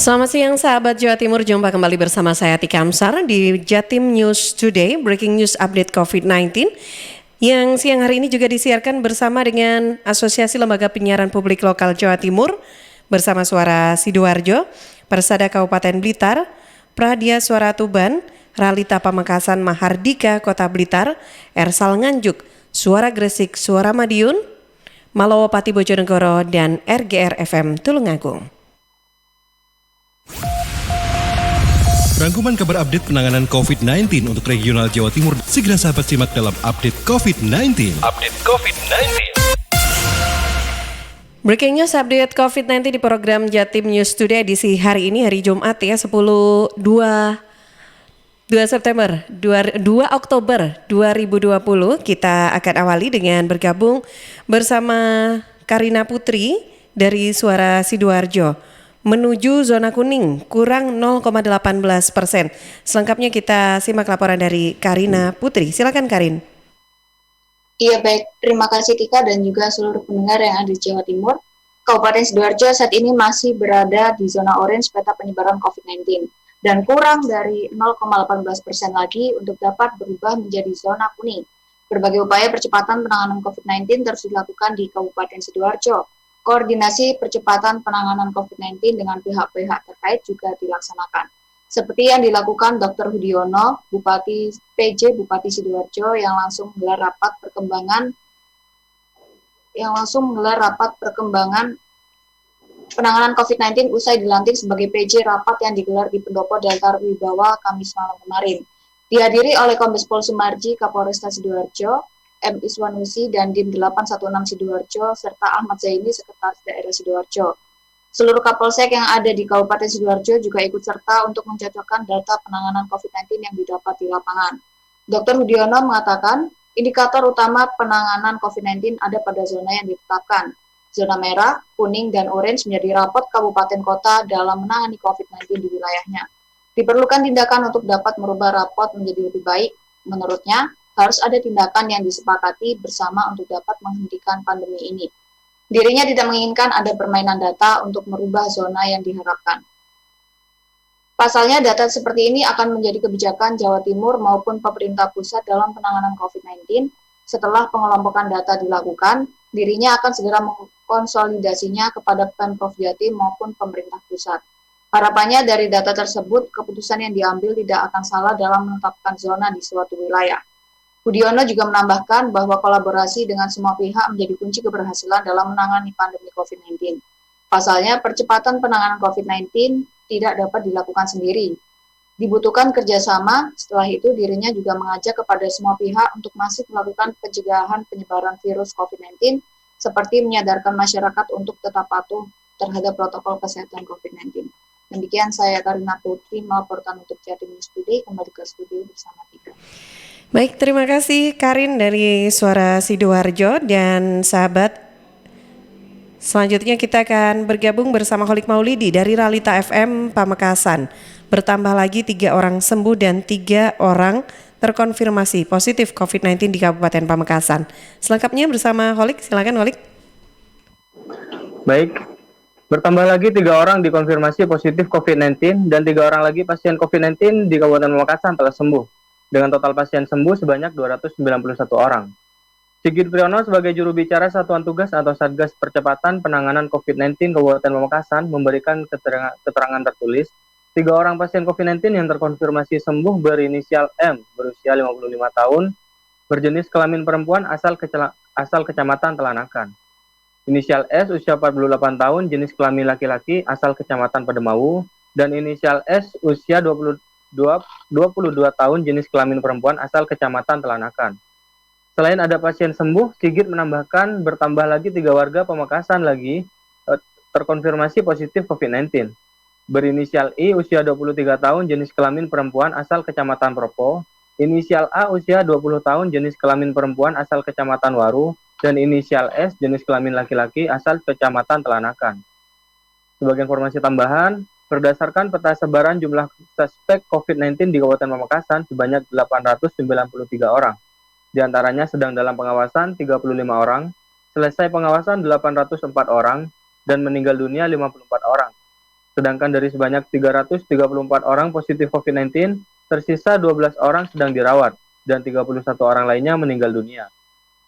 Selamat siang sahabat Jawa Timur, jumpa kembali bersama saya Tika Amsar di Jatim News Today, breaking news update COVID-19 yang siang hari ini juga disiarkan bersama dengan Asosiasi Lembaga Penyiaran Publik Lokal Jawa Timur bersama Suara Sidoarjo, Persada Kabupaten Blitar, Pradia Suara Tuban, Ralita Pamekasan Mahardika Kota Blitar, Ersal Nganjuk, Suara Gresik, Suara Madiun, Malowo Pati Bojonegoro, dan RGR FM Tulungagung. Rangkuman kabar update penanganan COVID-19 untuk regional Jawa Timur segera sahabat simak dalam update COVID-19. Breaking news update COVID-19 di program Jatim News Today edisi hari ini, hari Jumat ya, 2 September 2 Oktober 2020. Kita akan awali dengan bergabung bersama Karina Putri dari Suara Sidoarjo. Menuju zona kuning kurang 0,18%. Selengkapnya kita simak laporan dari Karina Putri. Silakan Karin. Iya baik, terima kasih Tika dan juga seluruh pendengar yang ada di Jawa Timur. Kabupaten Sidoarjo saat ini masih berada di zona orange peta penyebaran COVID-19 dan kurang dari 0,18% lagi untuk dapat berubah menjadi zona kuning. Berbagai upaya percepatan penanganan COVID-19 terus dilakukan di Kabupaten Sidoarjo. Koordinasi percepatan penanganan COVID-19 dengan pihak-pihak terkait juga dilaksanakan. Seperti yang dilakukan Dr. Hudiono, Bupati Sidoarjo yang langsung menggelar rapat perkembangan penanganan COVID-19 usai dilantik sebagai PJ rapat yang digelar di Pendopo Datar Wibawa Kamis malam kemarin. Dihadiri oleh Kombes Pol Sumarji, Kapolresta Sidoarjo, M. Iswanusi dan Dim 816 Sidoarjo, serta Ahmad Zaini, Sekretaris Daerah Sidoarjo. Seluruh Kapolsek yang ada di Kabupaten Sidoarjo juga ikut serta untuk mencocokkan data penanganan COVID-19 yang didapat di lapangan. Dr. Hudiono mengatakan, indikator utama penanganan COVID-19 ada pada zona yang ditetapkan. Zona merah, kuning, dan orange menjadi rapot kabupaten kota dalam menangani COVID-19 di wilayahnya. Diperlukan tindakan untuk dapat merubah rapot menjadi lebih baik. Menurutnya, harus ada tindakan yang disepakati bersama untuk dapat menghentikan pandemi ini. Dirinya tidak menginginkan ada permainan data untuk merubah zona yang diharapkan. Pasalnya, data seperti ini akan menjadi kebijakan Jawa Timur maupun pemerintah pusat dalam penanganan COVID-19. Setelah pengelompokan data dilakukan, dirinya akan segera mengkonsolidasinya kepada Pemprov Jatim maupun pemerintah pusat. Harapannya dari data tersebut, keputusan yang diambil tidak akan salah dalam menetapkan zona di suatu wilayah. Hudiono juga menambahkan bahwa kolaborasi dengan semua pihak menjadi kunci keberhasilan dalam menangani pandemi COVID-19. Pasalnya, percepatan penanganan COVID-19 tidak dapat dilakukan sendiri. Dibutuhkan kerjasama, setelah itu dirinya juga mengajak kepada semua pihak untuk masih melakukan pencegahan penyebaran virus COVID-19, seperti menyadarkan masyarakat untuk tetap patuh terhadap protokol kesehatan COVID-19. Demikian saya Karina Putri melaporkan untuk Jatim News Today, kembali ke studio bersama Tika. Baik, terima kasih Karin dari Suara Sidoarjo. Dan sahabat, selanjutnya kita akan bergabung bersama Holik Maulidi dari Ralita FM Pamekasan. Bertambah lagi 3 orang sembuh dan 3 orang terkonfirmasi positif COVID-19 di Kabupaten Pamekasan. Selengkapnya bersama Holik, silakan Holik. Baik, bertambah lagi 3 orang dikonfirmasi positif COVID-19 dan 3 orang lagi pasien COVID-19 di Kabupaten Pamekasan telah sembuh. Dengan total pasien sembuh sebanyak 291 orang. Sigit Priyono sebagai juru bicara Satuan Tugas atau Satgas Percepatan Penanganan COVID-19 Kabupaten Pamekasan memberikan keterangan tertulis, 3 orang pasien COVID-19 yang terkonfirmasi sembuh berinisial M, berusia 55 tahun, berjenis kelamin perempuan asal Kecamatan Telanakan. Inisial S, usia 48 tahun, jenis kelamin laki-laki asal Kecamatan Pademawu, dan inisial S, usia 22 tahun, jenis kelamin perempuan asal Kecamatan Telanakan. Selain ada pasien sembuh, Sigit menambahkan bertambah lagi 3 warga Pamekasan lagi terkonfirmasi positif COVID-19. Berinisial I, usia 23 tahun, jenis kelamin perempuan asal Kecamatan Propo, inisial A, usia 20 tahun, jenis kelamin perempuan asal Kecamatan Waru, dan inisial S, jenis kelamin laki-laki asal Kecamatan Telanakan. Sebagai informasi tambahan, berdasarkan peta sebaran jumlah suspek COVID-19 di Kabupaten Pamekasan sebanyak 893 orang. Di antaranya sedang dalam pengawasan 35 orang, selesai pengawasan 804 orang, dan meninggal dunia 54 orang. Sedangkan dari sebanyak 334 orang positif COVID-19, tersisa 12 orang sedang dirawat dan 31 orang lainnya meninggal dunia.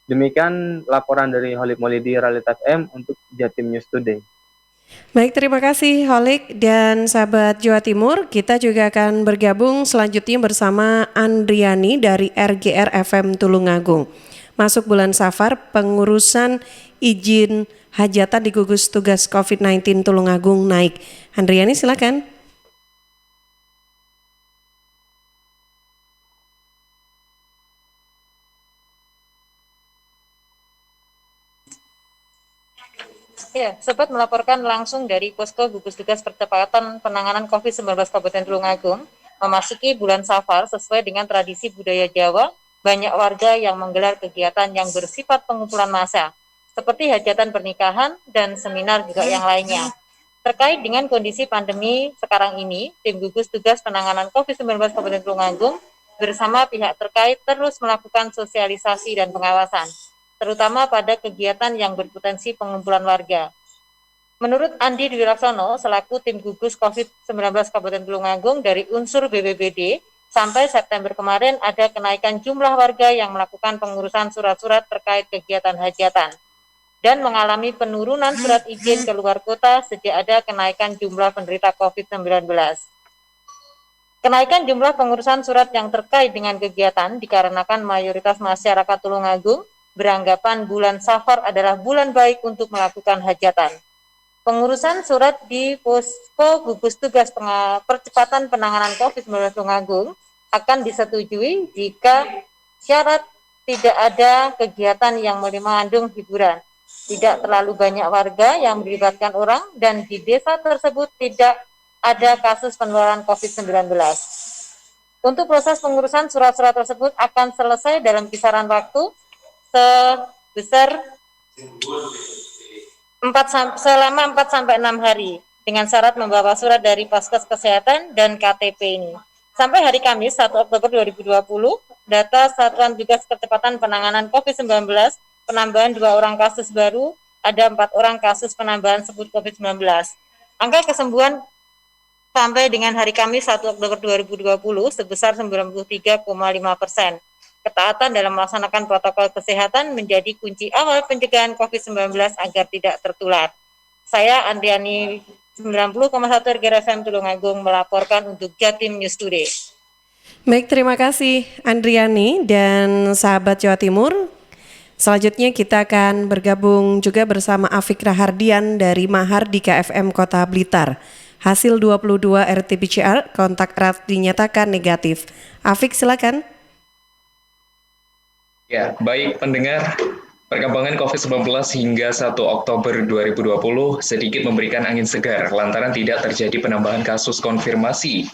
Demikian laporan dari Holik Maulidi Realitas M untuk Jatim News Today. Baik, terima kasih Holik dan sahabat Jawa Timur. Kita juga akan bergabung selanjutnya bersama Andriani dari RGR FM Tulungagung. Masuk bulan Safar, pengurusan izin hajatan di gugus tugas COVID-19 Tulungagung naik. Andriani silakan. Ya, Sobat melaporkan langsung dari Posko Gugus Tugas Percepatan Penanganan COVID-19 Kabupaten Tulungagung, memasuki bulan Safar sesuai dengan tradisi budaya Jawa, banyak warga yang menggelar kegiatan yang bersifat pengumpulan massa, seperti hajatan pernikahan dan seminar juga yang lainnya. Terkait dengan kondisi pandemi sekarang ini, Tim Gugus Tugas Penanganan COVID-19 Kabupaten Tulungagung bersama pihak terkait terus melakukan sosialisasi dan pengawasan, terutama pada kegiatan yang berpotensi pengumpulan warga. Menurut Andi Dwi Laksono, selaku tim gugus COVID-19 Kabupaten Tulungagung dari unsur BPBD, sampai September kemarin ada kenaikan jumlah warga yang melakukan pengurusan surat-surat terkait kegiatan hajatan dan mengalami penurunan surat izin keluar kota sejak ada kenaikan jumlah penderita COVID-19. Kenaikan jumlah pengurusan surat yang terkait dengan kegiatan dikarenakan mayoritas masyarakat Tulungagung beranggapan bulan Safar adalah bulan baik untuk melakukan hajatan. Pengurusan surat di Posko Gugus Tugas Percepatan Penanganan COVID-19 Tulungagung akan disetujui jika syarat tidak ada kegiatan yang mengandung hiburan, tidak terlalu banyak warga yang melibatkan orang, dan di desa tersebut tidak ada kasus penularan COVID-19. Untuk proses pengurusan surat-surat tersebut akan selesai dalam kisaran waktu sebesar selama 4-6 hari dengan syarat membawa surat dari Paskes Kesehatan dan KTP ini. Sampai hari Kamis 1 Oktober 2020, data Satuan Tugas Percepatan Penanganan COVID-19, penambahan 2 orang kasus baru, ada 4 orang kasus penambahan sebut COVID-19. Angka kesembuhan sampai dengan hari Kamis 1 Oktober 2020 sebesar 93,5%. Ketaatan dalam melaksanakan protokol kesehatan menjadi kunci awal pencegahan COVID-19 agar tidak tertular. Saya Andriani 90,1 RGR FM Tulungagung melaporkan untuk Jatim News Today. Baik, terima kasih Andriani dan sahabat Jawa Timur. Selanjutnya kita akan bergabung juga bersama Afik Rahardian dari Mahardika FM Kota Blitar. Hasil 22 RT-PCR kontak erat dinyatakan negatif. Afik silakan. Ya, baik pendengar, perkembangan COVID-19 hingga 1 Oktober 2020 sedikit memberikan angin segar lantaran tidak terjadi penambahan kasus konfirmasi.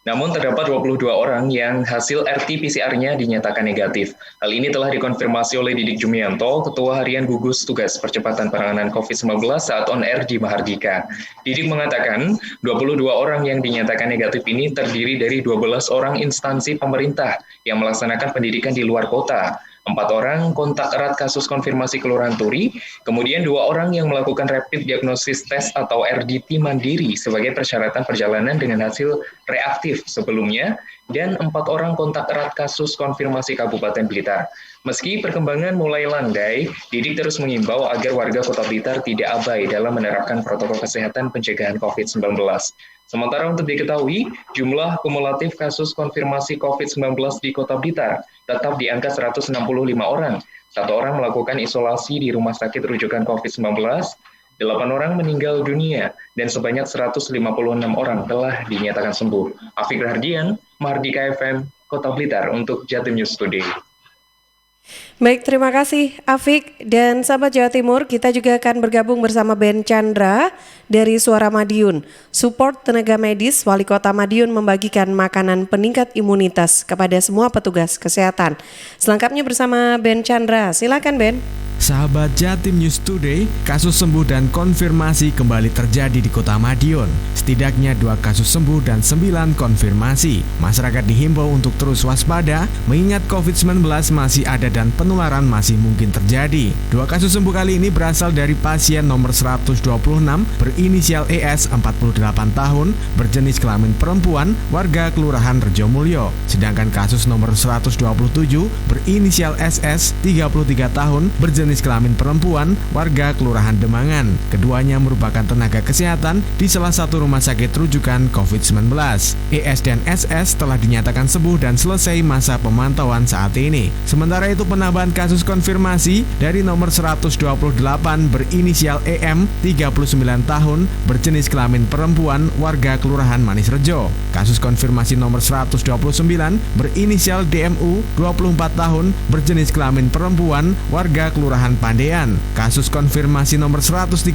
Namun terdapat 22 orang yang hasil RT-PCR-nya dinyatakan negatif. Hal ini telah dikonfirmasi oleh Didik Jumianto, Ketua Harian Gugus Tugas Percepatan Penanganan COVID-19 saat on air di Mahardika. Didik mengatakan, 22 orang yang dinyatakan negatif ini terdiri dari 12 orang instansi pemerintah yang melaksanakan pendidikan di luar kota. 4 orang kontak erat kasus konfirmasi Kelurahan Turi, kemudian 2 orang yang melakukan rapid diagnosis test atau RDT mandiri sebagai persyaratan perjalanan dengan hasil reaktif sebelumnya, dan 4 orang kontak erat kasus konfirmasi Kabupaten Blitar. Meski perkembangan mulai landai, Didik terus mengimbau agar warga Kota Blitar tidak abai dalam menerapkan protokol kesehatan pencegahan COVID-19. Sementara untuk diketahui, jumlah kumulatif kasus konfirmasi COVID-19 di Kota Blitar tetap di angka 165 orang. 1 orang melakukan isolasi di rumah sakit rujukan COVID-19, 8 orang meninggal dunia, dan sebanyak 156 orang telah dinyatakan sembuh. Afik Rahardian, Mahardika FM, Kota Blitar untuk Jatim News Today. Baik, terima kasih Afik dan sahabat Jawa Timur. Kita juga akan bergabung bersama Ben Chandra dari Suara Madiun. Support tenaga medis, Wali Kota Madiun membagikan makanan peningkat imunitas kepada semua petugas kesehatan. Selengkapnya bersama Ben Chandra. Silakan Ben. Sahabat Jatim News Today, kasus sembuh dan konfirmasi kembali terjadi di Kota Madiun. Setidaknya 2 kasus sembuh dan 9 konfirmasi. Masyarakat dihimbau untuk terus waspada, mengingat COVID-19 masih ada dan penularan masih mungkin terjadi. 2 kasus sembuh kali ini berasal dari pasien nomor 126 berinisial ES 48 tahun, berjenis kelamin perempuan, warga Kelurahan Rejomulyo. Sedangkan kasus nomor 127 berinisial SS 33 tahun, berjenis kelamin perempuan, warga Kelurahan Demangan. Keduanya merupakan tenaga kesehatan di salah satu rumah sakit rujukan COVID-19. ES dan SS telah dinyatakan sembuh dan selesai masa pemantauan saat ini. Sementara itu penambahan kasus konfirmasi dari nomor 128 berinisial EM 39 tahun, berjenis kelamin perempuan, warga Kelurahan Manis Rejo. Kasus konfirmasi nomor 129 berinisial DMU 24 tahun, berjenis kelamin perempuan, warga Kelurahan Pandean. Kasus konfirmasi nomor 130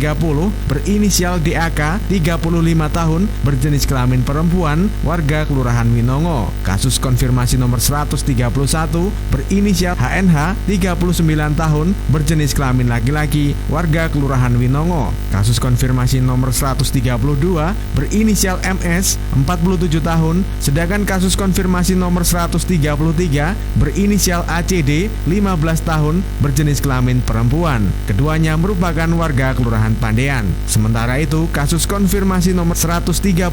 berinisial DAK 35 tahun, berjenis kelamin perempuan, warga Kelurahan Winongo. Kasus konfirmasi nomor 131 berinisial HNH 39 tahun, berjenis kelamin laki-laki, warga Kelurahan Winongo. Kasus konfirmasi nomor 132 berinisial MS 47 tahun, sedangkan kasus konfirmasi nomor 133 berinisial ACD 15 tahun, berjenis kelamin perempuan. Keduanya merupakan warga Kelurahan Pandean. Sementara itu, kasus konfirmasi nomor 134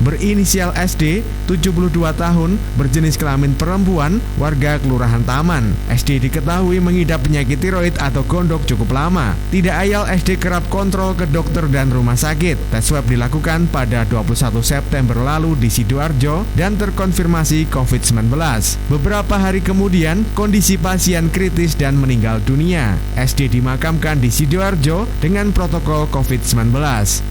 berinisial SD 72 tahun, berjenis kelamin perempuan, warga Kelurahan Taman. SD diketahui mengidap penyakit tiroid atau gondok cukup lama. Tidak ayal SD kerap kontrol ke dokter dan rumah sakit. Tes swab dilakukan pada 21 September lalu di Sidoarjo dan terkonfirmasi COVID-19. Beberapa hari kemudian, kondisi pasien kritis dan meninggal dunia. SD dimakamkan di Sidoarjo dengan protokol COVID-19.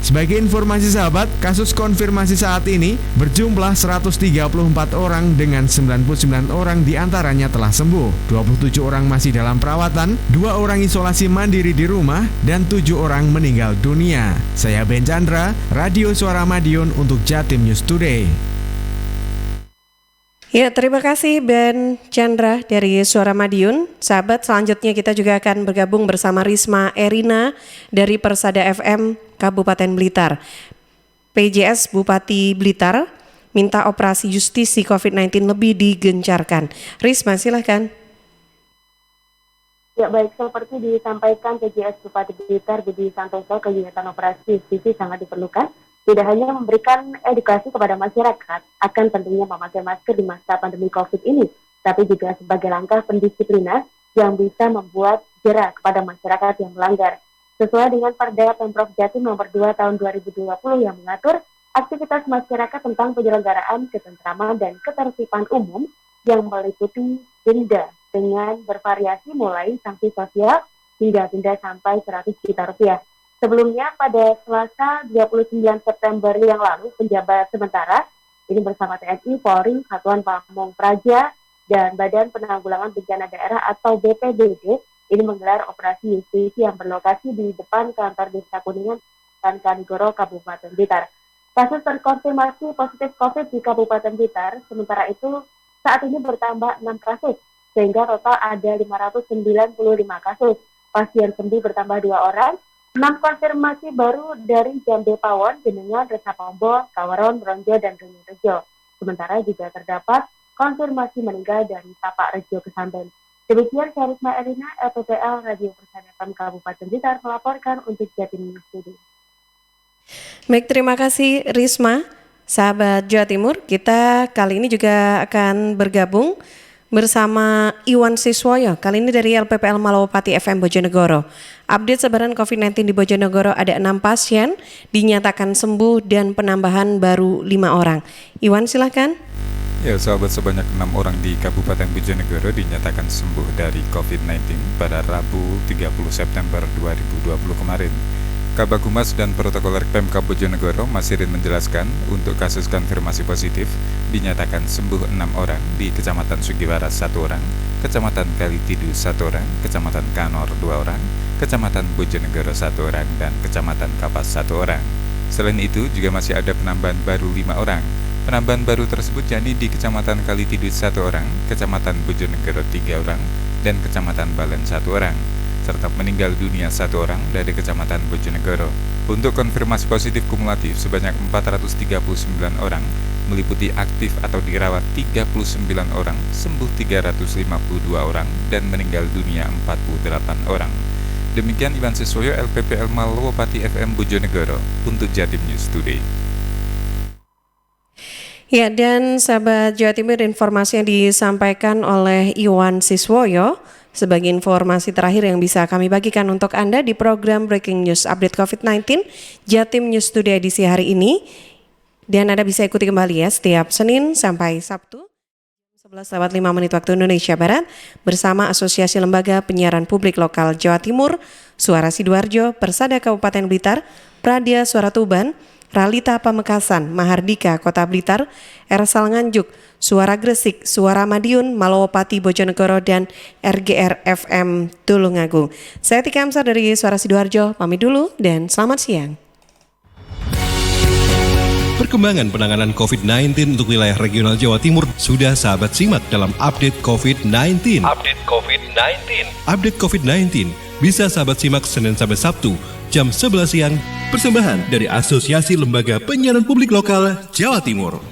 Sebagai informasi sahabat, kasus konfirmasi saat ini berjumlah 134 orang dengan 99 orang diantaranya telah sembuh. 27 orang masih dalam perawatan, 2 orang isolasi mandiri di rumah, dan 7 orang meninggal dunia. Saya Ben Chandra, Radio Suara Madiun untuk Jatim News Today. Ya, terima kasih Ben Chandra dari Suara Madiun. Sahabat, selanjutnya kita juga akan bergabung bersama Risma Erina dari Persada FM Kabupaten Blitar. PJS Bupati Blitar minta operasi justisi COVID-19 lebih digencarkan. Risma, silahkan. Ya, baik, seperti disampaikan PJS Bupati Blitar Budi Santoso, kegiatan operasi justisi sangat diperlukan. Tidak hanya memberikan edukasi kepada masyarakat akan pentingnya memakai masker di masa pandemi COVID ini, tapi juga sebagai langkah pendisiplinan yang bisa membuat jera kepada masyarakat yang melanggar. Sesuai dengan Perda Pemprov Jatim nomor 2 tahun 2020 yang mengatur aktivitas masyarakat tentang penyelenggaraan ketentraman dan ketertiban umum yang meliputi denda dengan bervariasi mulai sanksi sosial hingga denda sampai 100 juta rupiah. Sebelumnya pada Selasa 29 September yang lalu, penjabat sementara ini bersama TNI, Polri, Satuan Pamong Praja, dan Badan Penanggulangan Bencana Daerah atau BPBD ini menggelar operasi justisi yang berlokasi di depan kantor Desa Kuningan dan Kanigoro, Kabupaten Blitar. Kasus terkonfirmasi positif COVID di Kabupaten Blitar, sementara itu saat ini bertambah 6 kasus, sehingga total ada 595 kasus. Pasien sembuh bertambah 2 orang, 6 konfirmasi baru dari Jambe Pawon, Jenengan, Resa Pombo, Kawaron, Bronjo, dan Gunung Rejo. Sementara juga terdapat konfirmasi meninggal dari Tapak Rejo Kesamben. Demikian saya Risma Erina, LPPL Radio Persada FM Kabupaten Blitar melaporkan untuk Jatim News Today. Baik, terima kasih Risma. Sahabat Jawa Timur, kita kali ini juga akan bergabung bersama Iwan Siswoyo, kali ini dari LPPL Malawapati FM Bojonegoro. Update sebaran COVID-19 di Bojonegoro, ada 6 pasien dinyatakan sembuh dan penambahan baru 5 orang. Iwan, silakan. Ya, sahabat, sebanyak 6 orang di Kabupaten Bojonegoro dinyatakan sembuh dari COVID-19 pada Rabu 30 September 2020 kemarin. Kabag Humas dan Protokoler Pemkab Bojonegoro, Masirin, menjelaskan untuk kasus konfirmasi positif dinyatakan sembuh 6 orang di Kecamatan Sugiwaras 1 orang, Kecamatan Kalitidu 1 orang, Kecamatan Kanor 2 orang, Kecamatan Bojonegoro 1 orang, dan Kecamatan Kapas 1 orang. Selain itu juga masih ada penambahan baru 5 orang. Penambahan baru tersebut yakni di Kecamatan Kalitidu 1 orang, Kecamatan Bojonegoro 3 orang, dan Kecamatan Balen 1 orang. serta meninggal dunia 1 orang dari Kecamatan Bojonegoro. Untuk konfirmasi positif kumulatif sebanyak 439 orang, meliputi aktif atau dirawat 39 orang, sembuh 352 orang, dan meninggal dunia 48 orang. Demikian Iwan Siswoyo, LPPL Malowopati FM Bojonegoro untuk Jatim News Today. Ya, dan sahabat Jawa Timur, informasi yang disampaikan oleh Iwan Siswoyo sebagai informasi terakhir yang bisa kami bagikan untuk Anda di program Breaking News Update COVID-19 Jatim News Today edisi hari ini. Dan Anda bisa ikuti kembali ya setiap Senin sampai Sabtu 11:05 waktu Indonesia Barat bersama Asosiasi Lembaga Penyiaran Publik Lokal Jawa Timur, Suara Sidoarjo, Persada Kabupaten Blitar, Pradia Suara Tuban, Ralita Pamekasan, Mahardika Kota Blitar, Ersal Nganjuk, Suara Gresik, Suara Madiun, Malowopati Bojonegoro, dan RGR FM Tulungagung. Saya Tika Amsar dari Suara Sidoarjo, pamit dulu dan selamat siang. Perkembangan penanganan COVID-19 untuk wilayah regional Jawa Timur sudah sahabat simak dalam Update COVID-19. Update COVID-19 bisa sahabat simak Senin sampai Sabtu jam 11 siang. Persembahan dari Asosiasi Lembaga Penyiaran Publik Lokal Jawa Timur.